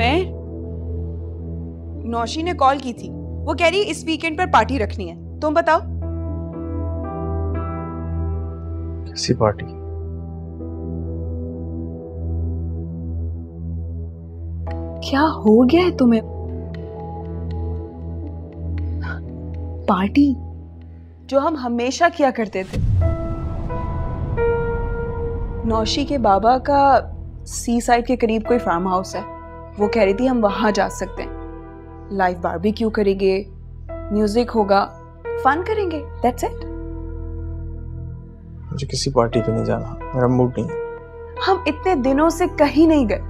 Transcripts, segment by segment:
मैं नौशी ने कॉल की थी, वो कह रही इस वीकेंड पर पार्टी रखनी है। तुम बताओ। कैसी पार्टी? क्या हो गया है तुम्हें? पार्टी जो हम हमेशा किया करते थे। नौशी के बाबा का सी साइड के करीब कोई फार्म हाउस है, वो कह रही थी हम वहां जा सकते हैं। लाइव बारबेक्यू करेंगे, म्यूजिक होगा, फन करेंगे। That's it. मुझे किसी पार्टी पे नहीं जाना, मेरा मूड नहीं है। हम इतने दिनों से कहीं नहीं गए,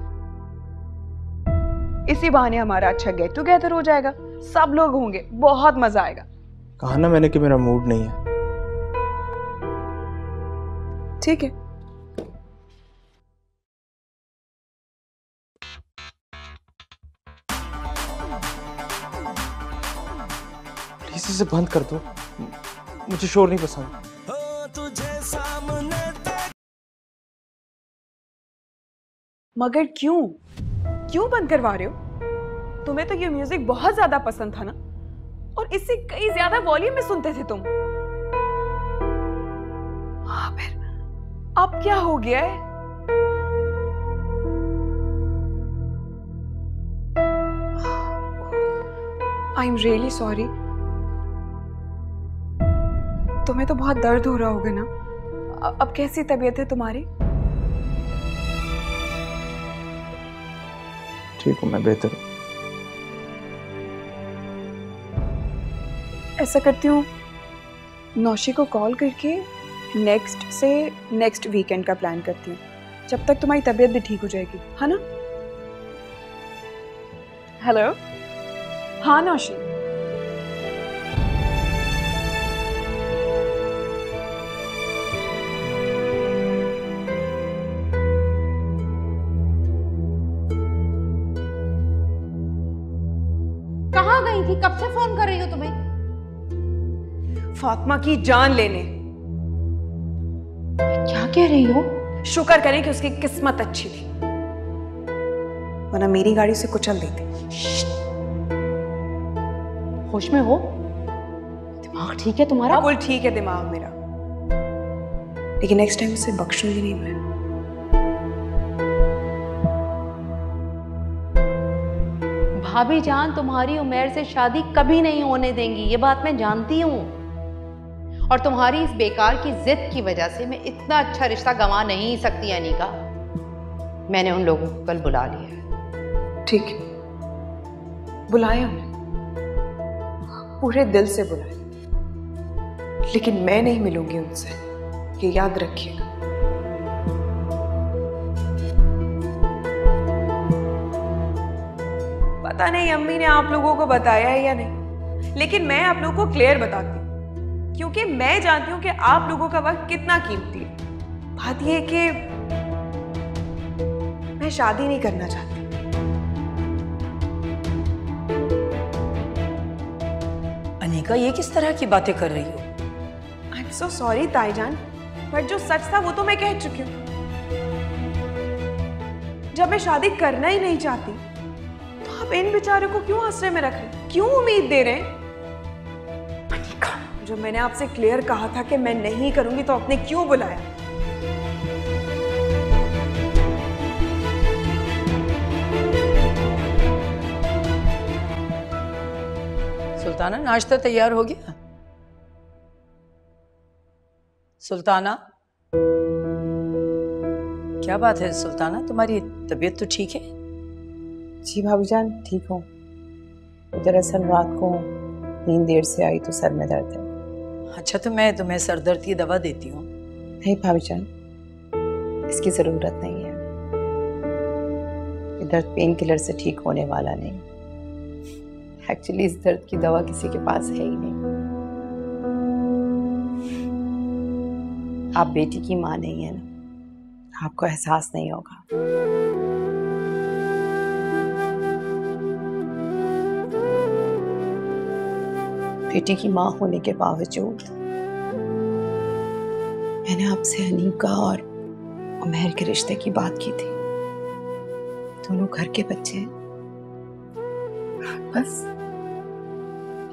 इसी बहाने हमारा अच्छा गेट टुगेदर हो जाएगा, सब लोग होंगे, बहुत मजा आएगा। कहा ना मैंने कि मेरा मूड नहीं है। ठीक है। प्लीज इसे बंद कर दो, मुझे शोर नहीं पसंद। मगर क्यों बंद करवा रहे हो? तुम्हें तो ये म्यूजिक बहुत ज्यादा पसंद था ना, और इससे कई ज्यादा वॉल्यूम में सुनते थे तुम। हाँ, फिर अब क्या हो गया है? I am really sorry. तुम्हें तो बहुत दर्द हो रहा होगा ना। अब कैसी तबीयत है तुम्हारी? ठीक हूँ, मैं बेहतर हूँ। ऐसा करती हूँ, नौशी को कॉल करके नेक्स्ट वीकेंड का प्लान करती हूँ, जब तक तुम्हारी तबीयत भी ठीक हो जाएगी, है ना? हेलो। हाँ नौशी। कहाँ गई थी? कब से फोन कर रही हो तुम्हें? फातिमा की जान लेने। क्या कह रही हो? शुक्र करें कि उसकी किस्मत अच्छी थी, वरना मेरी गाड़ी से कुचल देती। होश में हो? दिमाग ठीक है तुम्हारा? बिल्कुल ठीक है दिमाग मेरा, लेकिन नेक्स्ट टाइम उसे बख्शूंगी नहीं मैं। भाभी जान तुम्हारी उमर से शादी कभी नहीं होने देंगी, ये बात मैं जानती हूँ। और तुम्हारी इस बेकार की जिद की वजह से मैं इतना अच्छा रिश्ता गंवा नहीं सकती अनीका। मैंने उन लोगों को कल बुला लिया है। ठीक है, बुलाए उन्हें, पूरे दिल से बुलाए, लेकिन मैं नहीं मिलूंगी उनसे, ये याद रखिएगा। पता नहीं अम्मी ने आप लोगों को बताया है या नहीं, लेकिन मैं आप लोगों को क्लियर बताती हूँ, क्योंकि मैं जानती हूँ कि आप लोगों का वक्त कितना कीमती है। बात यह है कि मैं शादी नहीं करना चाहती। अनीका, ये किस तरह की बातें कर रही हो? आई एम सो सॉरी ताईजान, बट जो सच था वो तो मैं कह चुकी हूँ। जब मैं शादी करना ही नहीं चाहती, तो आप इन बेचारों को क्यों आश्रय में रख रहे हैं? क्यों उम्मीद दे रहे हैं? अनीका, जो मैंने आपसे क्लियर कहा था कि मैं नहीं करूंगी, तो आपने क्यों बुलाया? सुल्ताना, नाश्ता तैयार हो गया? सुल्ताना, क्या बात है सुल्ताना, तुम्हारी तबीयत तो ठीक है? जी भाभी जान, ठीक हूँ। दरअसल रात को नींद देर से आई तो सर में दर्द है। अच्छा, तो मैं तुम्हें सर दर्द की दवा देती हूँ। नहीं भाभी जान, इसकी ज़रूरत नहीं है। ये दर्द पेन किलर से ठीक होने वाला नहीं। एक्चुअली इस दर्द की दवा किसी के पास है ही नहीं। आप बेटी की माँ नहीं है ना, आपको एहसास नहीं होगा। बेटी की माँ होने के बावजूद मैंने आपसे अनीका और उमैर के रिश्ते की बात की थी। दोनों घर के बच्चे हैं, बस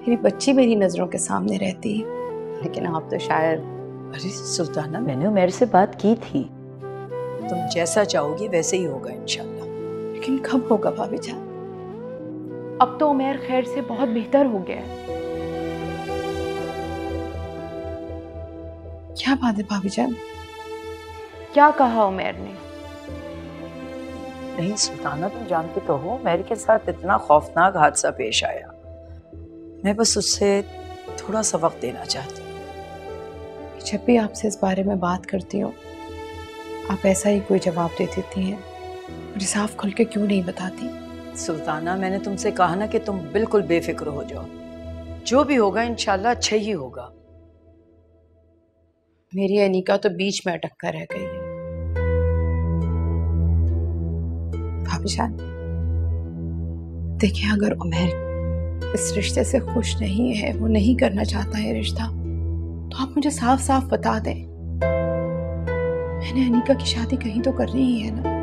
मेरी बच्ची मेरी नजरों के सामने रहती है, लेकिन आप तो शायद। अरे सुल्ताना, मैंने उमर से बात की थी, तुम जैसा चाहोगी वैसे ही होगा इंशाल्लाह। लेकिन कब होगा भाभी जान? अब तो उमर खैर से बहुत बेहतर हो गया है। क्या बात है भाभी जान? क्या कहा उमर ने? नहीं सुल्ताना, तुम जानती तो हो उमर के साथ इतना खौफनाक हादसा पेश आया। मैं बस उससे थोड़ा सा वक्त देना चाहती हूँ। जब भी आपसे इस बारे में बात करती हूँ आप ऐसा ही कोई जवाब दे देती हैं, मुझे साफ खुल के क्यों नहीं बताती? सुल्ताना, मैंने तुमसे कहा ना कि तुम बिल्कुल बेफिक्र हो जाओ, जो भी होगा इंशाल्लाह अच्छा ही होगा। मेरी अनीका तो बीच में अटक कर रह गई है। भाभी जान देखिए, अगर उमर इस रिश्ते से खुश नहीं है, वो नहीं करना चाहता है रिश्ता, तो आप मुझे साफ साफ बता दें। मैंने अनीका की शादी कहीं तो करनी ही है ना।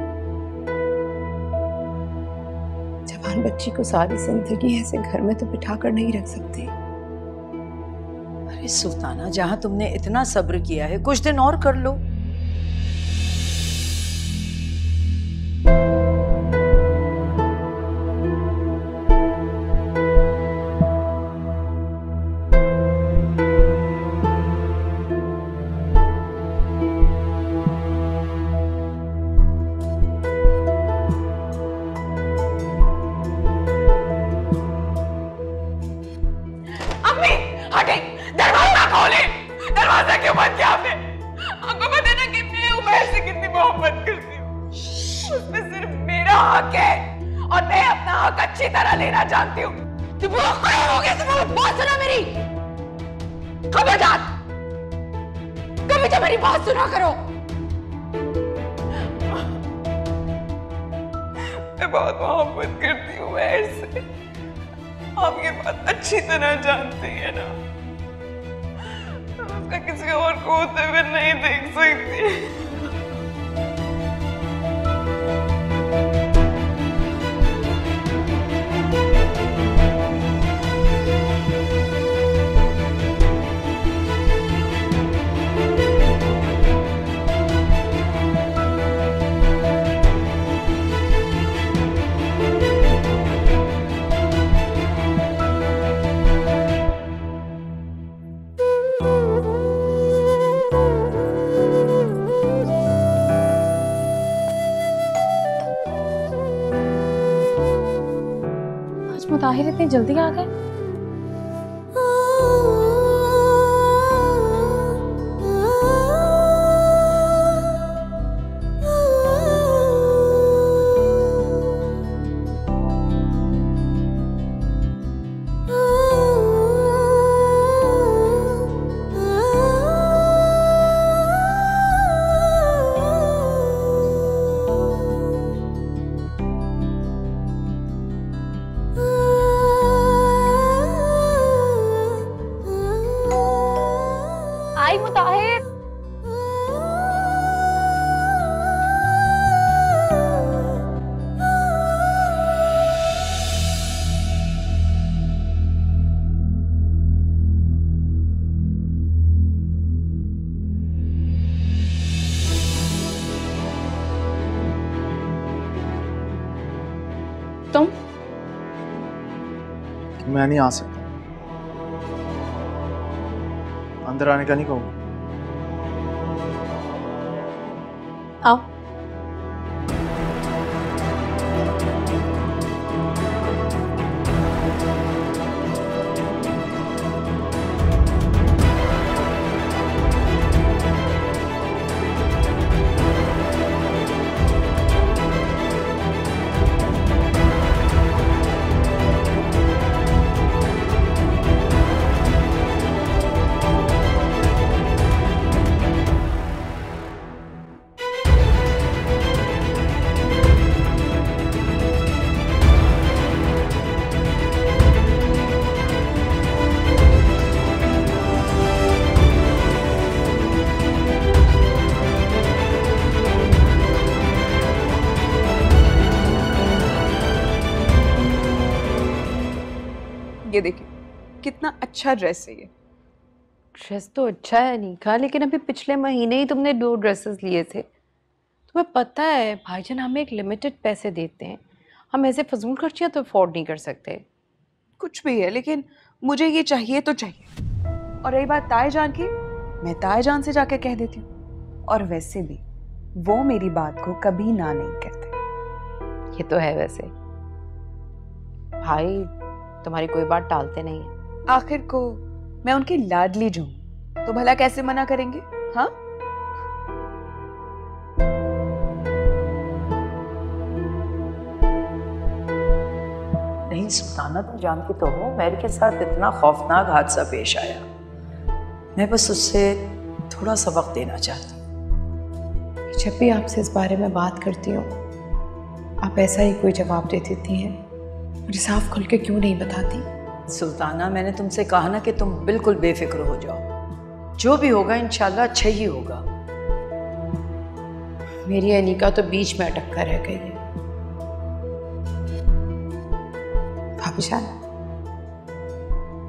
जवान बच्ची को सारी जिंदगी ऐसे घर में तो बिठा कर नहीं रख सकते। अरे सुल्ताना, जहां तुमने इतना सब्र किया है कुछ दिन और कर लो। दरवाजा क्यों बंद किया आपने? आपको पता है ना कि मैं उमर से कितनी मोहब्बत करती हूँ। उसमें सिर्फ मेरा हक है और मैं अपना हक अच्छी तरह लेना जानती हूँ। तुम हो गया, तुम बात सुना मेरी। खबरदार, कभी तो मेरी बात सुना करो। मैं बहुत मोहब्बत करती हूँ उमर से, आप ये बात अच्छी तरह जानते हैं ना। उसका किसी और को होते हुए नहीं देख सकती। मुताहिर इतनी जल्दी आ गए? तुम? मैं नहीं आ सकता, अंदर आने का नहीं कहूँगा। आओ। ये देखिए कितना अच्छा ड्रेस है ये। ड्रेस तो अच्छा है अनीका, लेकिन अभी पिछले महीने ही तुमने 2 ड्रेसेस लिए थे। तुम्हें पता है भाईजान हमें एक लिमिटेड पैसे देते हैं, हम ऐसे फजूल खर्चियाँ तो अफोर्ड नहीं कर सकते। कुछ भी है, लेकिन मुझे ये चाहिए तो चाहिए। और रही बात ताईजान की, मैं ताईजान से जाके कह देती हूँ। और वैसे भी वो मेरी बात को कभी ना नहीं करते। ये तो है, वैसे भाई तुम्हारी कोई बात टालते नहीं है। आखिर को मैं उनकी लाडली जो हूं, तो भला कैसे मना करेंगे? हाँ, नहीं सुल्ताना, तुम जानती तो हो मेरे के साथ इतना खौफनाक हादसा पेश आया। मैं बस उससे थोड़ा सा वक्त देना चाहती हूँ। जब भी आपसे इस बारे में बात करती हूँ आप ऐसा ही कोई जवाब दे देती हैं, मुझे साफ खुल के क्यों नहीं बताती? सुल्ताना, मैंने तुमसे कहा ना कि तुम बिल्कुल बेफिक्र हो जाओ, जो भी होगा इंशाल्लाह अच्छा ही होगा। मेरी अनीका तो बीच में अटक कर रह गई है। भाभीजान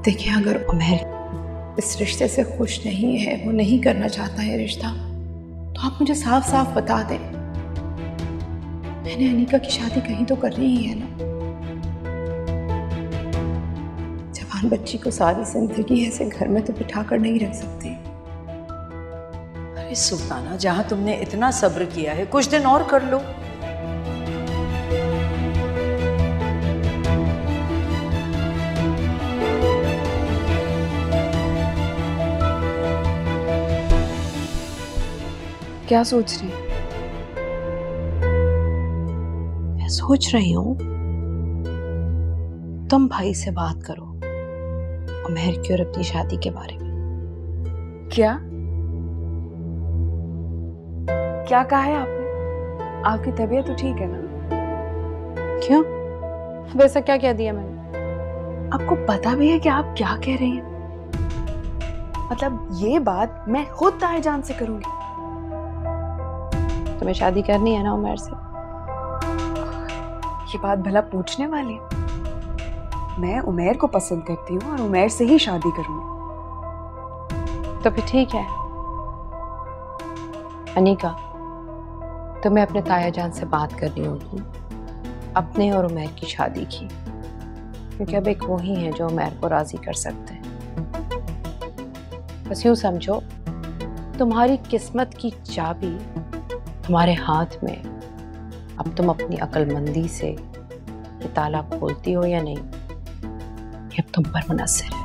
देखिए, अगर उमैर इस रिश्ते से खुश नहीं है, वो नहीं करना चाहता है रिश्ता, तो आप मुझे साफ साफ बता दें। मैंने अनीका की शादी कहीं तो करनी ही है ना। जवान बच्ची को सारी जिंदगी ऐसे घर में तो बिठा कर नहीं रख सकती। अरे सुल्ताना, जहां तुमने इतना सब्र किया है कुछ दिन और कर लो। क्या सोच रही? मैं सोच रही हूँ तुम भाई से बात करो उमैर की और अपनी शादी के बारे में। क्या क्या कहा है आपने? आपकी तबीयत तो ठीक है ना? क्यों? वैसा क्या कह दिया मैंने? आपको पता भी है कि आप क्या कह रही हैं? मतलब ये बात मैं खुद ताईजान से करूंगी। तुम्हें शादी करनी है ना उमैर से? ये बात भला पूछने वाली है? मैं उमैर को पसंद करती हूँ और उमैर से ही शादी करूंगी। तो फिर ठीक है अनीका, तुम्हें अपने तायाजान से बात करनी होगी अपने और उमैर की शादी की, क्योंकि अब एक वो ही है जो उमैर को राजी कर सकते हैं। बस यूं समझो, तुम्हारी किस्मत की चाबी तुम्हारे हाथ में। अब तुम अपनी अक्लमंदी से ये ताला खोलती हो या नहीं, ये अब तुम पर मुनस्सिर है।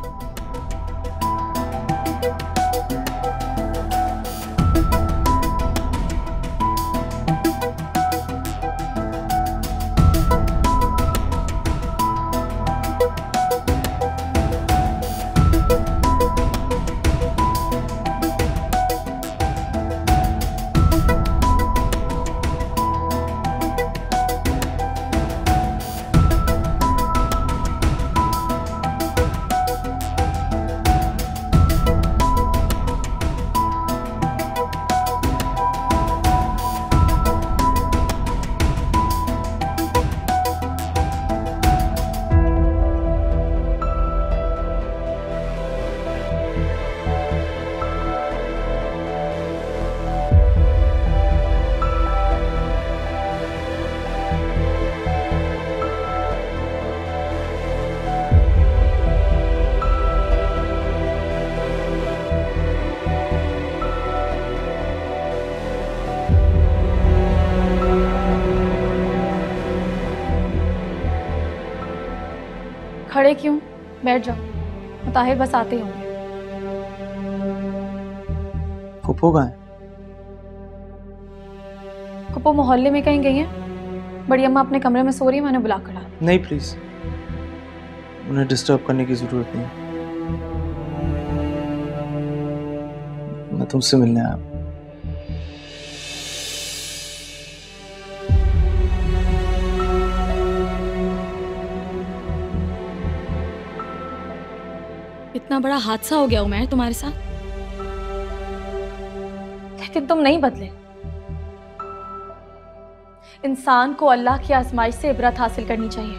खड़े क्यों? बैठ जाओ, मुताहिर बस आते ही होंगे। फूफो कहाँ है? कुप्पो मोहल्ले में कहीं गई है। बड़ी अम्मा अपने कमरे में सो रही है, मैंने बुला कर डाला। नहीं प्लीज, उन्हें डिस्टर्ब करने की जरूरत नहीं। मैं तुमसे मिलने आया। इतना बड़ा हादसा हो गया उमैर तुम्हारे साथ, लेकिन तुम नहीं बदले। इंसान को अल्लाह की आजमाइश से इबरत हासिल करनी चाहिए।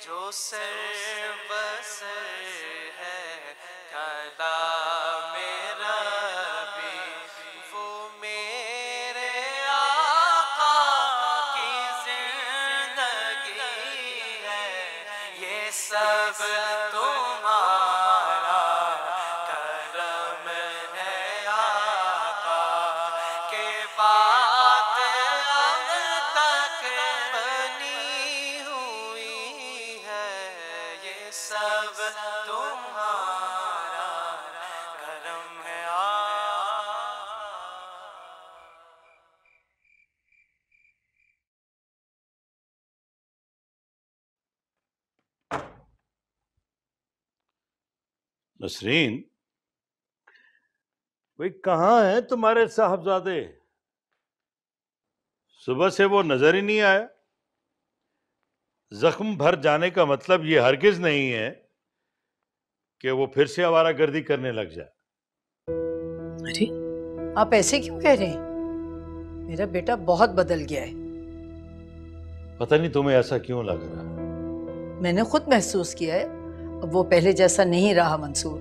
जो सर बसर है कलाम रबी, वो मेरे आका की जिंदगी है। ये सब तुम्हारा करम है आका, के बात अब तक बनी हुई है। ये सब तुम्हारा करम है आका। नसरीन, भाई कहाँ हैं तुम्हारे साहबजादे? सुबह से वो नजर ही नहीं आया। जख्म भर जाने का मतलब ये हरगिज नहीं है कि वो फिर से आवारागर्दी करने लग जाए। अरे आप ऐसे क्यों कह रहे हैं? मेरा बेटा बहुत बदल गया है। पता नहीं तुम्हें ऐसा क्यों लग रहा है। मैंने खुद महसूस किया है, अब वो पहले जैसा नहीं रहा मंसूर।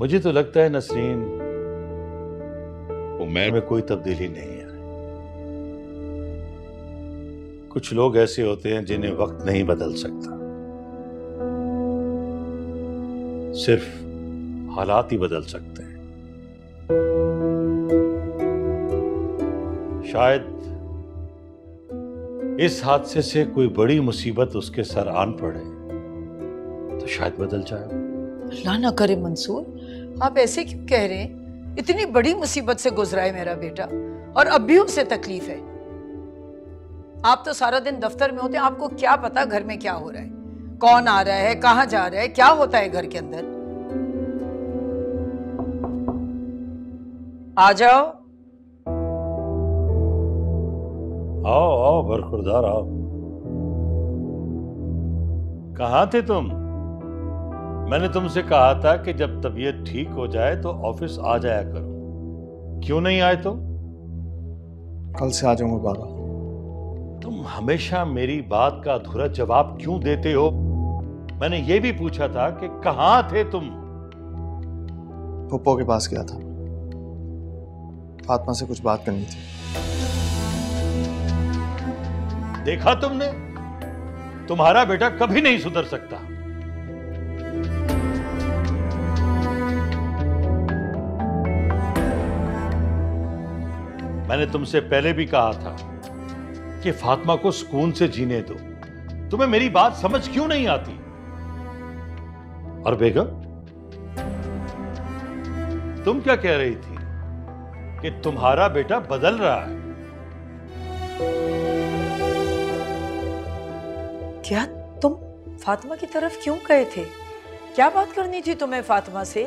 मुझे तो लगता है नसरीन, उमर में कोई तब्दीली नहीं है। कुछ लोग ऐसे होते हैं जिन्हें वक्त नहीं बदल सकता, सिर्फ हालात ही बदल सकते हैं। शायद इस हादसे से कोई बड़ी मुसीबत उसके सर आन पड़े तो शायद बदल जाए। अल्लाह ना करे मंसूर, आप ऐसे क्यों कह रहे हैं? इतनी बड़ी मुसीबत से गुजरा है मेरा बेटा और अब भी उसे तकलीफ है। आप तो सारा दिन दफ्तर में होते हैं, आपको क्या पता घर में क्या हो रहा है, कौन आ रहा है, कहाँ जा रहा है, क्या होता है घर के अंदर। आ जाओ। आओ आओ बरखुरदार आओ। कहाँ थे तुम? मैंने तुमसे कहा था कि जब तबीयत ठीक हो जाए तो ऑफिस आ जाया करो। क्यों नहीं आए तो? कल से आ जाऊंगा बाबा। तुम हमेशा मेरी बात का अधूरा जवाब क्यों देते हो? मैंने ये भी पूछा था कि कहाँ थे तुम? पप्पो के पास गया था, फातिमा से कुछ बात करनी थी। देखा तुमने, तुम्हारा बेटा कभी नहीं सुधर सकता। मैंने तुमसे पहले भी कहा था कि फातिमा को सुकून से जीने दो। तुम्हें मेरी बात समझ क्यों नहीं आती? और बेगम, तुम क्या कह रही थी कि तुम्हारा बेटा बदल रहा है? क्या तुम फातिमा की तरफ क्यों गए थे? क्या बात करनी थी तुम्हें फातिमा से?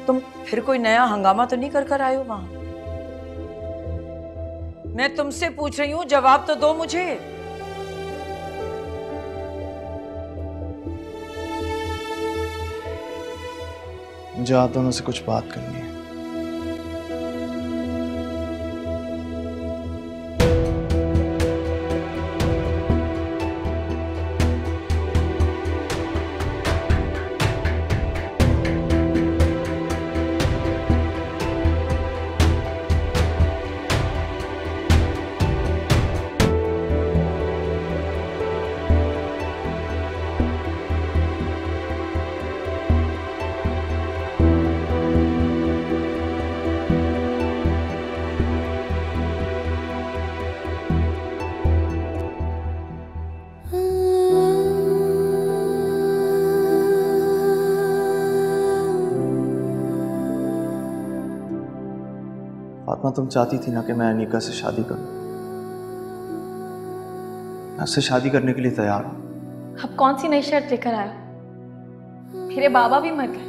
तुम फिर कोई नया हंगामा तो नहीं कर आए हो वहां? मैं तुमसे पूछ रही हूँ, जवाब तो दो मुझे। मुझे आप दोनों से कुछ बात करनी है। फातिमा, तुम चाहती थी ना कि मैं अनीका से शादी करूं। मैं उससे शादी करने के लिए तैयार हूं। अब कौन सी नई शर्त लेकर आया? मेरे बाबा भी मर गए,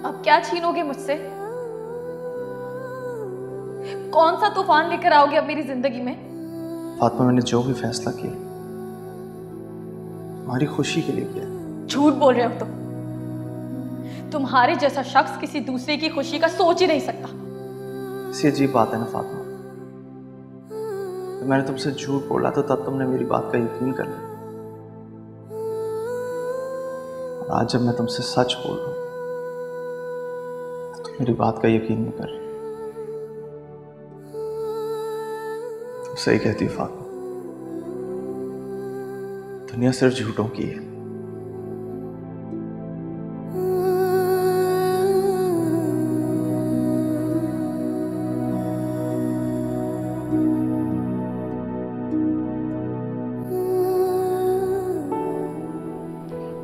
अब क्या छीनोगे मुझसे? कौन सा तूफान लेकर आओगे अब मेरी जिंदगी में? फातिमा, मैंने जो भी फैसला किया तुम्हारी खुशी के लिए किया। झूठ बोल रहे हो तुम। तुम्हारे जैसा शख्स किसी दूसरे की खुशी का सोच ही नहीं सकता। ऐसी अजीब बात है ना फातिमा, जब मैंने तुमसे झूठ बोला तो तब तुमने मेरी बात का यकीन कर लिया। और आज जब मैं तुमसे सच बोल रहा हूं तो तुम मेरी बात का यकीन नहीं कर रही। तुम सही कहती हो फातिमा, दुनिया सिर्फ झूठों की है।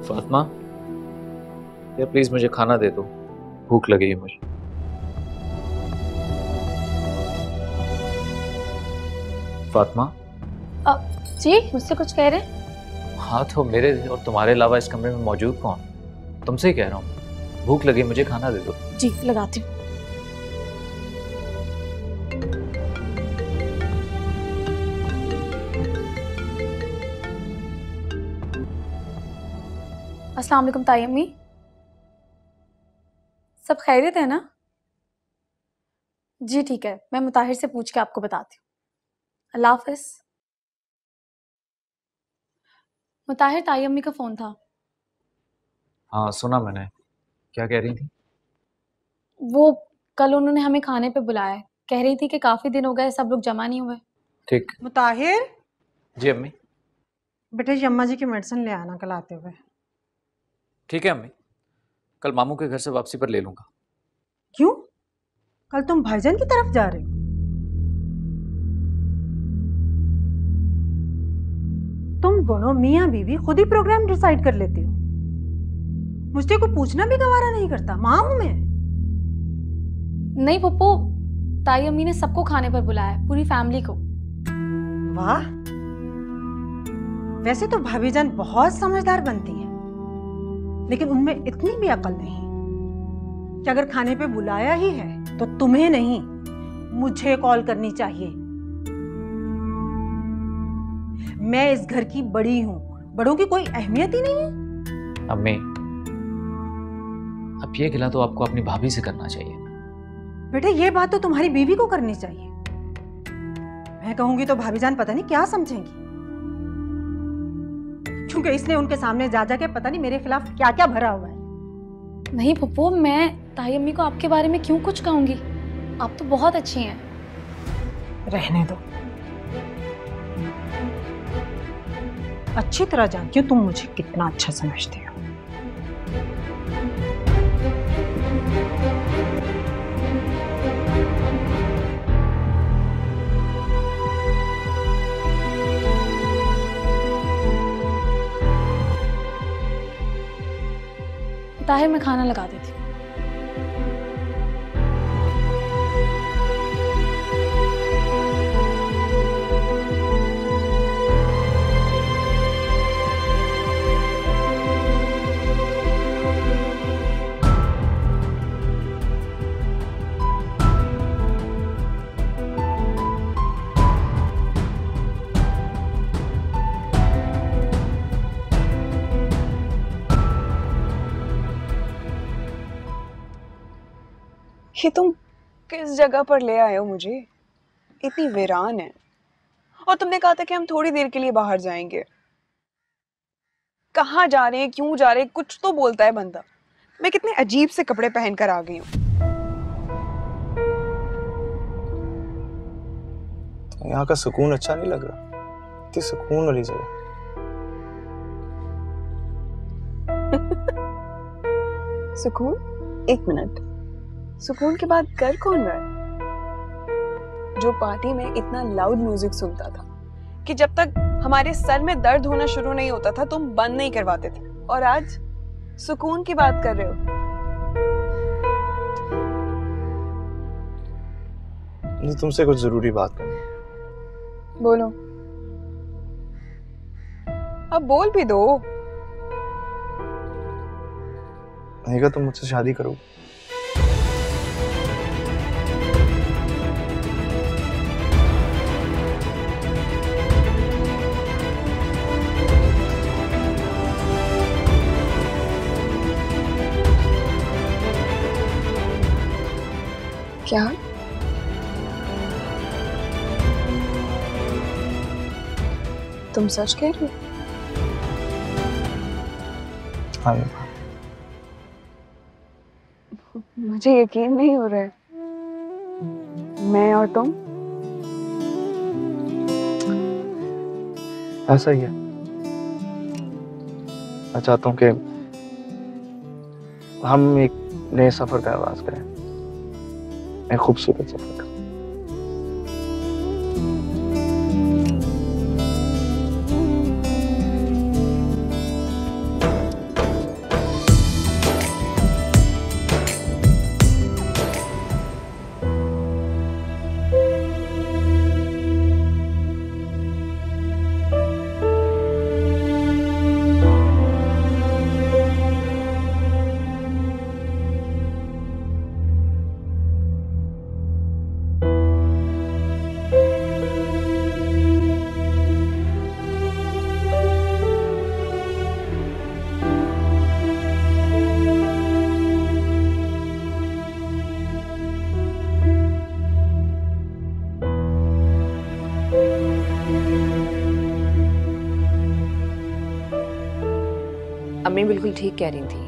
फातिमा यार प्लीज मुझे खाना दे दो, भूख लगी है मुझे। फातिमा। जी मुझसे कुछ कह रहे हैं? हाँ तो मेरे और तुम्हारे अलावा इस कमरे में मौजूद कौन? तुमसे ही कह रहा हूँ, भूख लगी, मुझे खाना दे दो। जी लगाती हूँ। अस्सलाम वालेकुम ताई अम्मी, सब खैरियत है ना? जी ठीक है, मैं मुताहिर से पूछ के आपको बताती हूँ। अल्लाह हाफिज। मुताहिर ताई अम्मी का फोन था। हाँ सुना मैंने, क्या कह रही थी? वो कल उन्होंने हमें खाने पे बुलाया है, कह रही थी कि काफी दिन हो गए सब लोग जमा नहीं हुए। ठीक। मुताहिर। जी अम्मी। बेटे यम्मा जी की मेडिसिन ले आना कल आते हुए। ठीक है अम्मी, कल मामू के घर से वापसी पर ले लूंगा। क्यों? कल तुम भाईजान की तरफ जा रहे हो? तुम दोनों मियाँ बीवी खुद ही प्रोग्राम डिसाइड कर लेती हो, मुझसे कोई पूछना भी गवारा नहीं करता। माँ हूं मैं। नहीं पप्पू, ताई अम्मी ने सबको खाने पर बुलाया है, पूरी फैमिली को। वाह, वैसे तो भाभी जान बहुत समझदार बनती हैं, लेकिन उनमें इतनी भी अकल नहीं कि अगर खाने पे बुलाया ही है तो तुम्हें नहीं मुझे कॉल करनी चाहिए। मैं इस घर की बड़ी हूं, बड़ों की कोई अहमियत ही नहीं है। अम्मी अब ये गिला तो आपको अपनी भाभी से करना चाहिए। बेटे ये बात तो तुम्हारी बीवी को करनी चाहिए। मैं कहूंगी तो भाभी जान पता नहीं क्या समझेंगी, क्योंकि इसने उनके सामने जा के पता नहीं मेरे खिलाफ क्या क्या भरा हुआ है। नहीं पप्पू, मैं ताई अम्मी को आपके बारे में क्यों कुछ कहूंगी, आप तो बहुत अच्छी हैं। रहने दो, अच्छी तरह जानती हूँ तुम मुझे कितना अच्छा समझते हो। ताहिर मैं खाना लगा देती हूँ। ये तुम किस जगह पर ले आए हो मुझे? इतनी वीरान है, और तुमने कहा था कि हम थोड़ी देर के लिए बाहर जाएंगे। कहाँ जा रहे हैं, क्यों जा रहे हैं, कुछ तो बोलता है बंदा। मैं कितने अजीब से कपड़े पहनकर आ गई हूँ। तो यहाँ का सुकून अच्छा नहीं लग रहा? इतनी सुकून वाली जगह। सुकून? एक मिनट, सुकून के बाद कर कौन रहा है? जो पार्टी में इतना लाउड म्यूजिक सुनता था कि जब तक हमारे सर में दर्द होना शुरू नहीं होता था तुम बंद नहीं करवाते थे, और आज सुकून की बात कर रहे हो। मुझे तुमसे कुछ जरूरी बात करनी है। बोलो। अब बोल भी दो। अनिका तुम मुझसे शादी करो? क्या? तुम सच कह रही हो? हाँ विभा, मुझे यकीन नहीं हो रहा है। मैं और तुम ऐसा ही है। मैं चाहता हूँ कि हम एक नए सफर का आगाज करें, एक खूबसूरत सफर का। अम्मी बिल्कुल ठीक कह रही थी,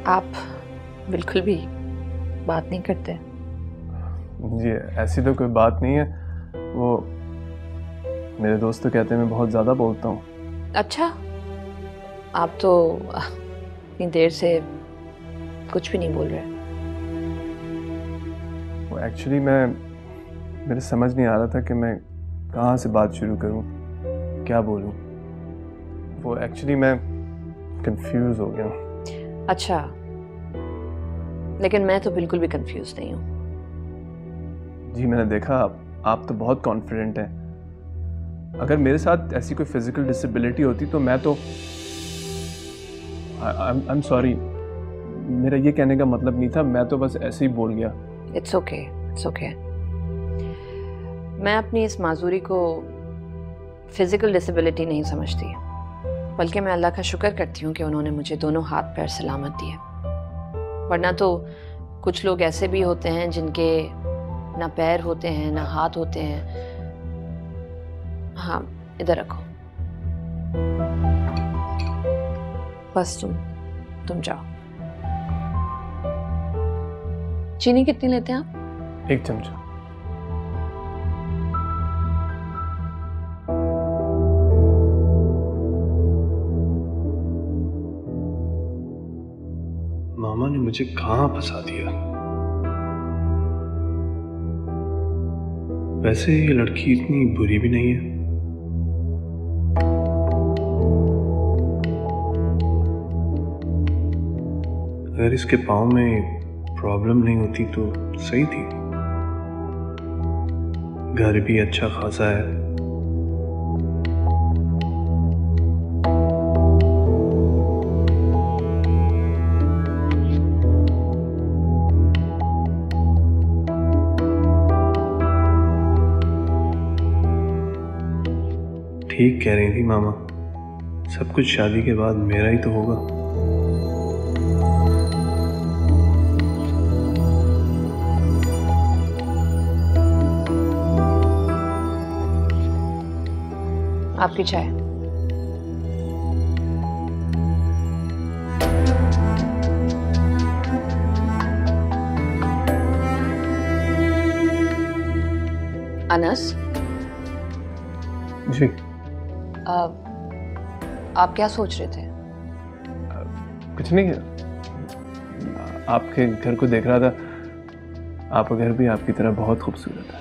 आप बिल्कुल भी बात नहीं करते। जी ऐसी तो कोई बात नहीं है, वो मेरे दोस्त तो कहते हैं मैं बहुत ज़्यादा बोलता हूँ। अच्छा, आप तो इतनी देर से कुछ भी नहीं बोल रहे। वो एक्चुअली मेरे समझ नहीं आ रहा था कि मैं कहाँ से बात शुरू करूँ, क्या बोलूँ। वो एक्चुअली मैं कंफ्यूज हो गया हूँ। अच्छा, लेकिन मैं तो बिल्कुल भी कंफ्यूज नहीं हूँ। जी मैंने देखा आप तो बहुत कॉन्फिडेंट हैं। अगर मेरे साथ ऐसी कोई फिजिकल डिसेबिलिटी होती तो मैं तो आई एम सॉरी, मेरा ये कहने का मतलब नहीं था, मैं तो बस ऐसे ही बोल गया। It's okay, it's okay. मैं अपनी इस माजूरी को फिजिकल डिसेबिलिटी नहीं समझती, बल्कि मैं अल्लाह का शुक्र करती हूँ कि उन्होंने मुझे दोनों हाथ पैर सलामत दिए। वरना तो कुछ लोग ऐसे भी होते हैं जिनके ना पैर होते हैं ना हाथ होते हैं। हाँ, इधर रखो। बस तुम जाओ। चीनी कितनी लेते हैं आप? 1 चमचा। मामा ने मुझे कहाँ फंसा दिया। वैसे ये लड़की इतनी बुरी भी नहीं है। अगर इसके पाँव में प्रॉब्लम नहीं होती तो सही थी। घर भी अच्छा खासा है। ठीक कह रही थी मामा, सब कुछ शादी के बाद मेरा ही तो होगा। आपकी चाय। अनस जी। आप क्या सोच रहे थे? कुछ नहीं, आपके घर को देख रहा था। आपका घर भी आपकी तरह बहुत खूबसूरत है।